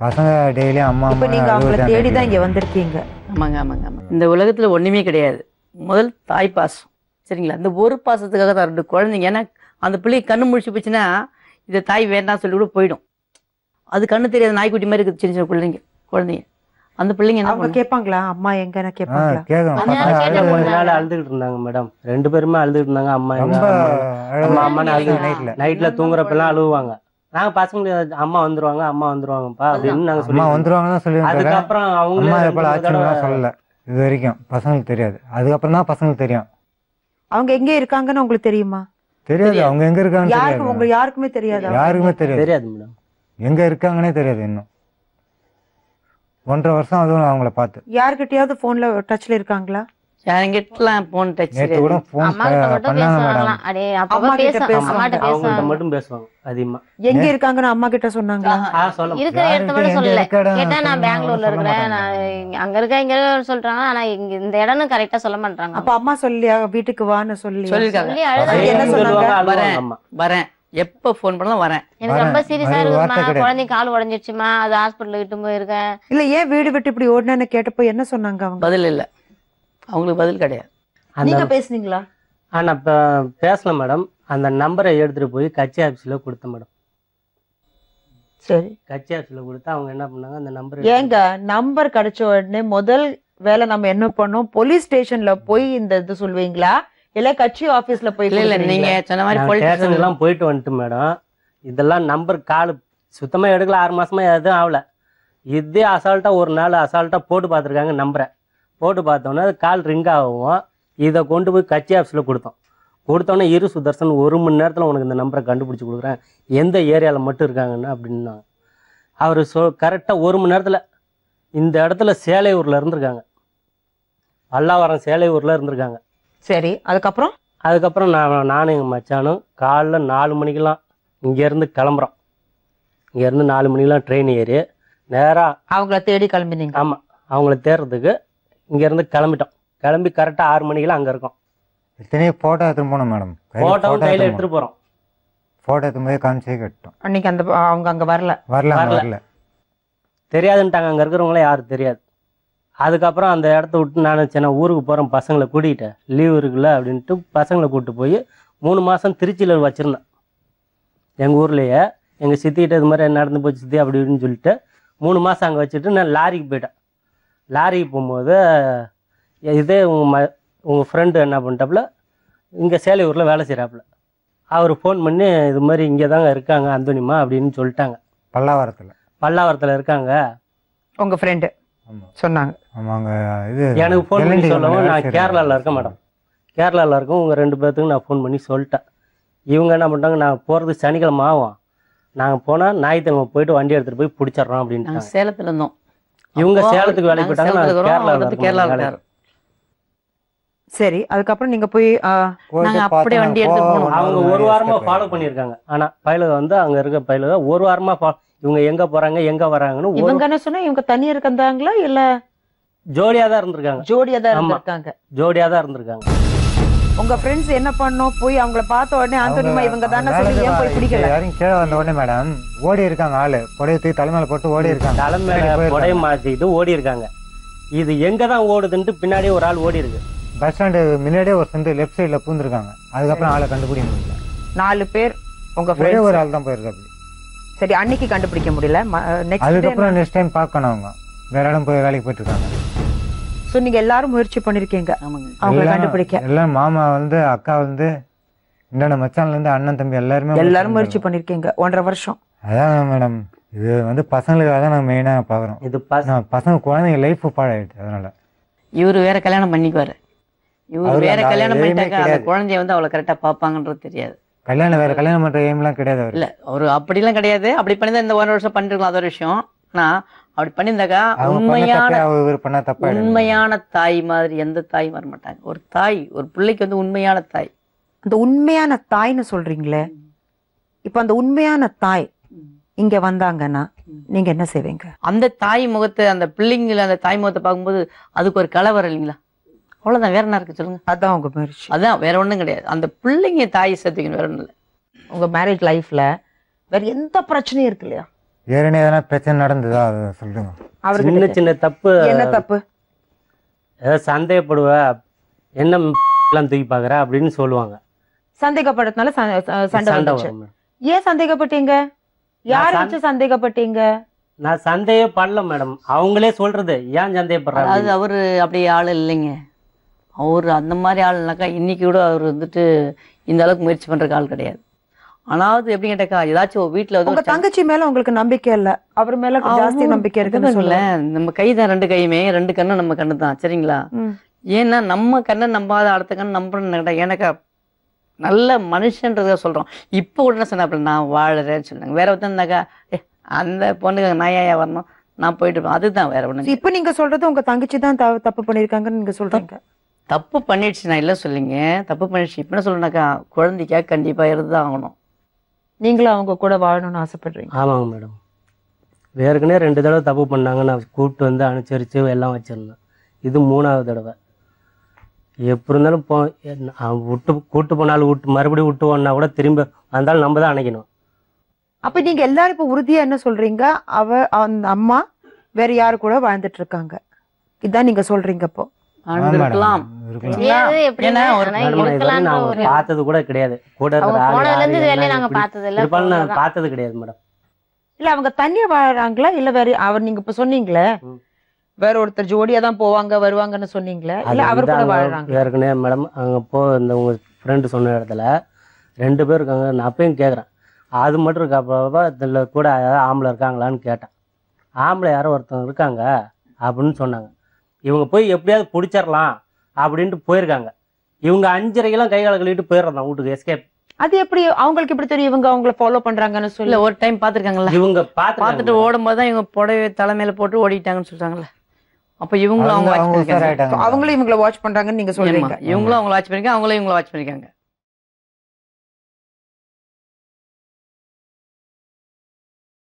பசங்க டெய்லி அம்மா இப்போ நீங்க அவங்கள தேடி தான் இங்க வந்திருக்கீங்க. ஆமாங்க ஆமாங்க ஆமாங்க. இந்த உலகத்துல ஒண்ணுமே கிடையாது. முதல் தாய் பாசம் சரிங்களா? இந்த ஒரு பாசத்துக்காக தான் 2 குழந்தைங்க. ஏன்னா அந்த பிள்ளைக்கு கண்ணு முழிச்சு போச்சுன்னா இந்த தாய் வேண்டாம் சொல்லி கூட போயிடும். அது கண்ணு தெரியாத நாய்க்குட்டி மாதிரி இருக்குது சின்ன சின்ன குழந்தைங்க. அந்த பிள்ளைங்க என்ன அவங்க கேட்பாங்களா அம்மா எங்கன்னு கேட்பாங்களா? அழுதுகிட்டு இருந்தாங்க மேடம். 2 பேருமே அழுதுகிட்டு இருந்தாங்க. அம்மா அம்மா நைட்ல தூங்குறப்பெல்லாம் அழுவாங்க. நாங்க பசங்க அம்மா வந்துருவாங்கப்பா அப்படின்னு நாங்க சொல்லி அதுக்கப்புறம் அவங்க சொல்லல இது வரைக்கும் பசங்களுக்கு தெரியாது. அதுக்கப்புறம் தான் பசங்களுக்கு தெரியும். அவங்க எங்க இருக்காங்கன்னு உங்களுக்கு தெரியுமா? தெரியாது. அவங்க எங்க இருக்காங்க யாருக்குமே தெரியாது. யாருக்குமே தெரியாது மேடம். எங்க இருக்காங்கன்னே தெரியாது. இன்னும் 1.5 வருஷம் அதுவும் அவங்கள பார்த்து. யார்கிட்டயாவது போன்ல டச்ல இருக்காங்களா? யாரங்கிட்டலாம் போன் டச் கூட போன் பண்ணாங்க மேடம். அவங்கள்ட்ட மட்டும் பேசுவாங்க அதிகமா. எங்க இருக்காங்கன்னு அம்மா கிட்ட சொன்னாங்களா? இருக்கிற இடத்த மட்டும் சொல்லல. கேட்டா நான் பெங்களூர்ல இருக்கிறேன், நான் அங்க இருக்க இங்க சொல்றாங்க. ஆனா இந்த இடம்னு கரெக்டா சொல்ல மாட்டாங்க. அப்ப அம்மா சொல்லியா வீட்டுக்கு வான்னு சொல்லிருக்காங்க. என்ன சொன்னாங்க? வரேன் எப்ப போன் பண்ணலாம் வரேன். எனக்கு ரொம்ப சீரியஸா இருக்குமா, குழந்தை கால் உடைஞ்சிருச்சுமா, அது ஹாஸ்பிட்டல் கிட்ட போயிருக்கேன். இல்ல ஏன் வீடு விட்டு இப்படி ஓடுனேன்னு கேட்டப்போ என்ன சொன்னாங்க அவங்க? பதில் இல்ல, அவங்களுக்கு பதில் கிடையாது. நீங்க பேசுனீங்களா? ஆனா பேசல மேடம். அந்த நம்பரை எடுத்துட்டு போய் கட்சி ஆபீஸ்ல கொடுத்தேன் மேடம். சரி, கட்சி ஆபீஸ்ல கொடுத்தா அவங்க என்ன பண்ணாங்க, அந்த நம்பர் ஏங்க நம்பர் கிடைச்ச உடனே முதல் வேலை நம்ம என்ன பண்ணோம்? போலீஸ் ஸ்டேஷன்ல போய் இந்த இது சொல்வீங்களா இல்ல கட்சி ஆபீஸ்ல போய்? இல்ல நீங்க சொன்ன மாதிரி ஸ்டேஷன் எல்லாம் போயிட்டு வந்துட்டு மேடம். இதெல்லாம் நம்பர் கால் சுத்தமா எடுக்கல. 6 மாசமா எதுவும் ஆகல. இதே அசால்ட்டா ஒரு நாள் அசால்ட்டா போட்டு பார்த்துருக்காங்க. நம்பரை போட்டு பார்த்தோன்னே அது கால் ரிங் ஆகும். இதை கொண்டு போய் கட்சி ஆஃபீஸில் கொடுத்தோன்னே இரு சுதர்சன் 1 மணி நேரத்தில் உனக்கு இந்த நம்பரை கண்டுபிடிச்சி கொடுக்குறேன், எந்த ஏரியாவில் மட்டும் இருக்காங்கன்னு அப்படின்னாங்க. அவர் கரெக்டாக 1 மணி நேரத்தில் இந்த இடத்துல சேலையூரில் இருந்திருக்காங்க. பல்லாவரம் சேலையூரில் இருந்திருக்காங்க. சரி, அதுக்கப்புறம் நானும் எங்கள் மச்சானும் காலைல 4 மணிக்கெல்லாம் இங்கேருந்து கிளம்புறோம். இங்கேருந்து 4 மணிக்கெல்லாம் ட்ரெயின் ஏறி நேராக அவங்கள தேடி கிளம்பினீங்க? ஆமாம், அவங்கள தேடுறதுக்கு இங்கேருந்து கிளம்பிட்டோம். கிளம்பி கரெக்டாக 6 மணிக்கெல்லாம் அங்கே இருக்கோம். இத்தனையும் ஃபோட்டோ எடுத்துன்னு போனோம் மேடம். ஃபோட்டோவும் கையில் எடுத்துகிட்டு போகிறோம். ஃபோட்டோ எடுத்து போய் காமிச்சே கட்டோம். அன்னைக்கு அவங்க அங்கே வரல தெரியாதுன்ட்டாங்க. அங்கே இருக்கிறவங்களே யாரும் தெரியாது. அதுக்கப்புறம் அந்த இடத்த விட்டு நான் சின்ன ஊருக்கு போகிறேன், பசங்களை கூட்டிகிட்டு லீவு இருக்குல்ல அப்படின்ட்டு பசங்களை கூப்பிட்டு போய் 3 மாதம் திருச்சியில் வச்சுருந்தேன். எங்கள் ஊர்லேயே எங்கள் சித்திக்கிட்ட இது மாதிரி நடந்து போச்சு சித்தி அப்படி இப்படின்னு சொல்லிட்டு 3 மாதம் அங்கே வச்சுட்டு நான் லாரிக்கு போயிட்டேன். லாரிக்கு போகும்போது இதே உங்கள் ஃப்ரெண்டு என்ன பண்ணிட்டாப்புல, இங்கே சேலையூரில் வேலை செய்கிறாப்புல. அவர் ஃபோன் பண்ணி இது மாதிரி இங்கே தாங்க இருக்காங்க அந்தோனிமா அப்படின்னு சொல்லிட்டாங்க. பல்லாவரத்தில் இருக்காங்க உங்கள் ஃப்ரெண்டு சொன்னாங்க. எனக்கு ஃபோன் பண்ணி சொல்லவும் நான் கேரளாவில் இருக்கேன் மேடம். கேரளாவில் இருக்கேன். உங்கள் 2 பேர்த்துக்கு நான் ஃபோன் பண்ணி சொல்லிட்டேன். இவங்க என்ன பண்ணிட்டாங்க, நான் போகிறது சனிக்கிழமை ஆகும், நாங்கள் போனால் ஞாயிற்றுக்கிழமை போயிட்டு வண்டி எடுத்துகிட்டு போய் பிடிச்சிட்றோம் அப்படின்ட்டு. சேலத்தில் இருந்தோம். இவங்க சேலத்துக்கு வேலைக்கு போயிட்டாங்க, நான் கேரளாவில். சரி, அதுக்கப்புறம் நீங்க போய் அப்படியே வண்டி எடுத்து போனோம். அவங்க 1 வாரமா ஃபாலோ பண்ணியிருக்காங்க. ஆனா பைலக வந்து அங்க இருக்க பைலக 1 வாரமா இவங்க எங்க போறாங்க எங்க வராங்கன்னு. இவங்க என்ன சொன்னா, இவங்க தனியா இருக்காங்களா இல்ல ஜோடியா தான் இருந்திருக்காங்க? ஜோடியா தான் இருந்திருக்காங்க. உங்க ஃப்ரெண்ட்ஸ் என்ன பண்ணோம், போய் அவங்கள பார்த்த உடனே ஆந்தோனிமா இவங்க தானே சொல்லி ஏன் போய் பிடிக்கல? யாரும் கீழே வந்த உடனே மேடம் ஓடி இருக்காங்க. ஆளு புடைய தூக்கி தலைமையில போட்டு ஓடி இருக்காங்க. தலைமையில புடைய மாத்திட்டு ஓடி இருக்காங்க. இது எங்க தான் ஓடுதுன்ட்டு பின்னாடியே ஒரு ஆள் ஓடி இருக்கு. பஸ் ஸ்டாண்டு முன்னாடியே ஒரு சந்து லெஃப்ட் சைடுல பூந்துருக்காங்க. அதுக்கப்புறம் ஆளை கண்டுபிடிக்க முடியல. 4 பேர் உங்க ஃப்ரெண்ட், ஒரு ஆள் தான் போயிருக்காரு. சரி, அன்னைக்கு கண்டுபிடிக்க முடியல. அதுக்கப்புறம் நெக்ஸ்ட் டைம் பார்க்கணும். அவங்க வேற இடம் போய் வேலைக்கு போயிட்டு இருக்காங்க. சோ நீங்க எல்லாரும் முயற்சி பண்ணிருக்கீங்க அவங்க கண்டுபிடிக்க? எல்லாம் மாமா வந்து அக்கா வந்து இந்த மச்சான்ல இருந்து அண்ணன் தம்பி எல்லாரும் முயற்சி பண்ணிருக்கீங்க 1.5 வருஷம். அதான் மேடம், இது வந்து பசங்களுக்காக தான் நாங்க மெயினா பாக்குறோம். இது பசங்க குழந்தைங்க லைஃப் பாழாயிடுச்சு. அதனால இவரு வேற கல்யாணம் பண்ணிக்குவாரு. இவரு வேற கல்யாணம் பண்ணிட்டாக்க அந்த குழந்தைய வந்து அவளை கரெக்டா பாப்பாங்கன்றது தெரியாது. வேற கல்யாணம் பண்ற எய்ம்லாம் கிடையாது. இல்ல அவரு அப்படிலாம் கிடையாது. அப்படி பண்ணிதான் இந்த 1 வருஷம் பண்ணிருக்கலாம், அது ஒரு விஷயம். ஆனா அப்படி பண்ணியிருந்தாக்கா உண்மையான தாய் மாதிரி எந்த தாயும் வர மாட்டாங்க. ஒரு தாய், ஒரு பிள்ளைக்கு வந்து உண்மையான தாய். அந்த உண்மையான தாய்ன்னு சொல்றீங்களே, இப்ப அந்த உண்மையான தாய் இங்க வந்தாங்கன்னா நீங்க என்ன செய்வீங்க? அந்த தாய் முகத்தை, அந்த பிள்ளைங்கள அந்த தாய் முகத்தை பார்க்கும்போது அதுக்கு ஒரு கலை வர இல்லைங்களா? அவ்வளவுதான். வேற என்ன இருக்கு சொல்லுங்க? அதான் உங்க முயற்சி. அதான், வேற ஒண்ணும் கிடையாது. அந்த பிள்ளைங்க தாயை சேர்த்துக்கணும், வேற ஒண்ணும் இல்லை. உங்க மேரேஜ் லைஃப்ல வேற எந்த பிரச்சனையும் இருக்கு இல்லையா? ஏற்கனவே எதனா பிரச்சனை நடந்ததா அதை சொல்லுங்க. அவருக்கு சின்ன சின்ன தப்பு, என்ன தப்பு? ஏதாவது சந்தேகப்படுவ, என்ன எல்லாம் தூக்கி பாக்குற அப்படின்னு சொல்லுவாங்க. சந்தேகப்படுறதுனால சண்டை சண்டை வந்துச்சு. வரும் மேடம். ஏன் சந்தேகப்பட்டீங்க? யாரை வச்சு சந்தேகப்பட்டீங்க? நான் சந்தேகம் பண்ணல மேடம், அவங்களே சொல்றது ஏன் சந்தேகப்படுறாங்க. அதாவது அவரு அப்படி ஆள் இல்லைங்க. அவர் அந்த மாதிரி ஆள்னாக்கா இன்னைக்கு கூட அவர் வந்துட்டு இந்த அளவுக்கு முயற்சி பண்றதுக்கு ஆள் கிடையாது. ஆனாவது எப்படி கேட்டாக்கா ஏதாச்சும் வீட்டுல உங்க தங்கச்சி மேல உங்களுக்கு நம்பிக்கை இல்ல, அவர் மேல ஜாஸ்தி நம்பிக்கை இருக்குன்னு சொல்ல. நம்ம கை தான் ரெண்டு கையுமே, ரெண்டு கண்ணும் நம்ம கண்ணு தான், சரிங்களா? ஏன்னா நம்ம கண்ணை நம்பாத அடுத்த கண்ணு நம்புறேன்னு எனக்கா நல்ல மனுஷன்றத சொல்றோம். இப்ப கூட என்ன சொன்னாப்புல, நான் வாழறேன்னு சொன்னாங்க. வேற ஒருத்தனாக்கா அந்த பொண்ணுக்கு நான் ஏன் வரணும், நான் போயிட்டு இருப்பேன், அதுதான் வேற ஒண்ணு. இப்ப நீங்க சொல்றது உங்க தங்கச்சி தான் தப்பு பண்ணிருக்காங்கன்னு நீங்க சொல்றீங்க. தப்பு பண்ணிடுச்சு, நான் இல்லை சொல்லிங்க, தப்பு பண்ணிடுச்சு. இப்ப என்ன சொல்றேன்னாக்கா குழந்தைக்கா கண்டிப்பா இருந்துதான் ஆகணும். நீங்களும் அவங்க கூட வாழணும்னு ஆசைப்படுறீங்க? ஆமாங்க மேடம். ஏற்கனவே 2 தடவை தப்பு பண்ணாங்க, நான் கூப்பிட்டு வந்து அனுசரித்து எல்லாம் வச்சுருந்தேன். இது 3ஆவது தடவை. எப்படி இருந்தாலும் கூட்டு போனாலும் மறுபடியும் விட்டு போனா கூட திரும்ப வந்தாலும் நம்ம தான் அணைக்கணும். அப்ப நீங்க எல்லாரும் இப்ப உறுதியா என்ன சொல்றீங்க? அந்த அம்மா வேற யாரு கூட வாழ்ந்துட்டு இருக்காங்க, இதான் நீங்க சொல்றீங்க? இப்போ இருக்கலாம். பார்த்தது கூட கிடையாது, கூட பார்த்தது கிடையாது மேடம். இல்ல அவங்க தனியா வாழறாங்களா இல்ல வேற? அவர் நீங்க இப்ப சொன்னீங்களே வேற ஒருத்தர் ஜோடியா தான் போவாங்க வருவாங்கன்னு சொன்னீங்களே, இல்ல அவர் கூட வாழறாங்க? ஏற்கனவே மேடம் அங்க இந்த உங்க ஃப்ரெண்டு சொன்ன இடத்துல 2 பேர் இருக்காங்க. நான் அப்பயும் கேட்குறேன், அது மட்டும் இருக்கப்பா இதில் கூட யாராவது ஆம்பளை இருக்காங்களான்னு கேட்டேன். ஆம்பளை யாரோ ஒருத்தவங்க இருக்காங்க அப்படின்னு சொன்னாங்க. இவங்க போய் எப்படியாவது பிடிச்சிடலாம் அப்படின்ட்டு போயிருக்காங்க. இவங்க 5:30 கை கால கழுவிட்டு போயிடுறாங்க வீட்டுக்கு, எஸ்கேப். அது எப்படி அவங்களுக்கு எப்படி தெரியும் இவங்க அவங்கள ஃபாலோ பண்றாங்கன்னு சொல்லி? ஒரு டைம் பாத்துருக்காங்கல்ல, இவங்க பார்த்துட்டு ஓடும் போதுதான் இவங்க புடவை தலைமையில போட்டு ஓடிட்டாங்கன்னு சொல்றாங்கல்ல. அப்ப இவங்களும் அவங்களும் இவங்களை வாட்ச் பண்றாங்கன்னு நீங்க சொல்றீங்க. இவங்களும் அவங்கள வாட்ச் பண்ணிருக்காங்க, அவங்களும் இவங்களை வாட்ச் பண்ணிருக்காங்க.